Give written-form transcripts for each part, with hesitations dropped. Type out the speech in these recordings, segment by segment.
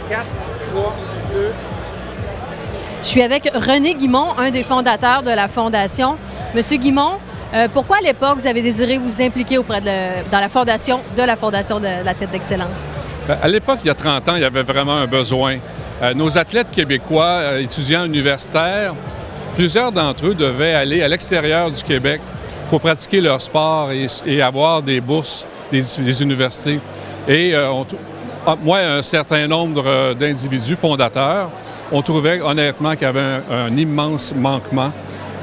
4, 3, 2. Je suis avec René Guimond, un des fondateurs de la Fondation. Monsieur Guimond, pourquoi à l'époque vous avez désiré vous impliquer dans la fondation de l'athlète d'excellence? Bien, à l'époque, il y a 30 ans, il y avait vraiment un besoin. Nos athlètes québécois, étudiants universitaires, plusieurs d'entre eux devaient aller à l'extérieur du Québec pour pratiquer leur sport et avoir des bourses des universités. Et moi, un certain nombre d'individus fondateurs, on trouvait honnêtement qu'il y avait un immense manquement.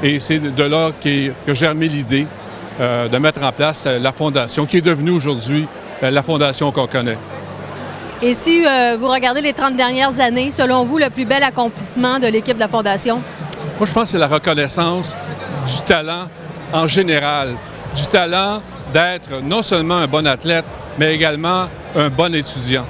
Et c'est de là que germé l'idée de mettre en place la Fondation, qui est devenue aujourd'hui la Fondation qu'on connaît. Et si vous regardez les 30 dernières années, selon vous, le plus bel accomplissement de l'équipe de la Fondation? Moi, je pense que c'est la reconnaissance du talent en général, du talent d'être non seulement un bon athlète, mais également un bon étudiant.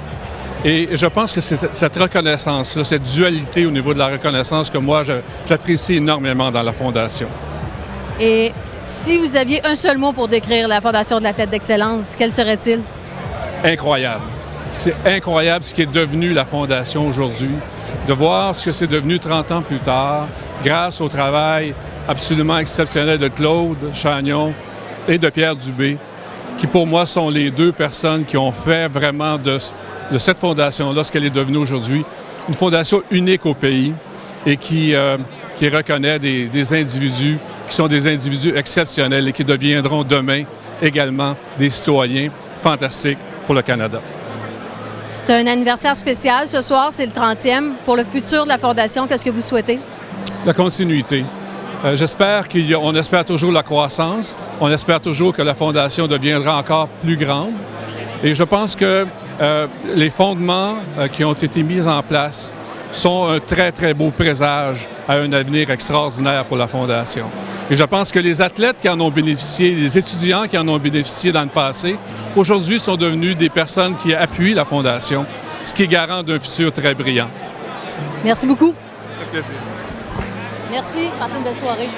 Et je pense que c'est cette reconnaissance-là, cette dualité au niveau de la reconnaissance que moi, j'apprécie énormément dans la Fondation. Et si vous aviez un seul mot pour décrire la Fondation de l'athlète d'excellence, quel serait-il? Incroyable. C'est incroyable ce qui est devenu la Fondation aujourd'hui, de voir ce que c'est devenu 30 ans plus tard, grâce au travail absolument exceptionnel de Claude Chagnon et de Pierre Dubé, qui pour moi sont les deux personnes qui ont fait vraiment de cette fondation-là ce qu'elle est devenue aujourd'hui, une fondation unique au pays et qui reconnaît des individus qui sont des individus exceptionnels et qui deviendront demain également des citoyens fantastiques pour le Canada. C'est un anniversaire spécial. Ce soir, c'est le 30e. Pour le futur de la Fondation, qu'est-ce que vous souhaitez? La continuité. J'espère qu'on espère toujours la croissance. On espère toujours que la Fondation deviendra encore plus grande. Et je pense que les fondements qui ont été mis en place sont un très, très beau présage à un avenir extraordinaire pour la Fondation. Et je pense que les athlètes qui en ont bénéficié, les étudiants qui en ont bénéficié dans le passé, aujourd'hui sont devenus des personnes qui appuient la Fondation, ce qui est garant d'un futur très brillant. Merci beaucoup. Avec plaisir. Merci. Passez une belle soirée.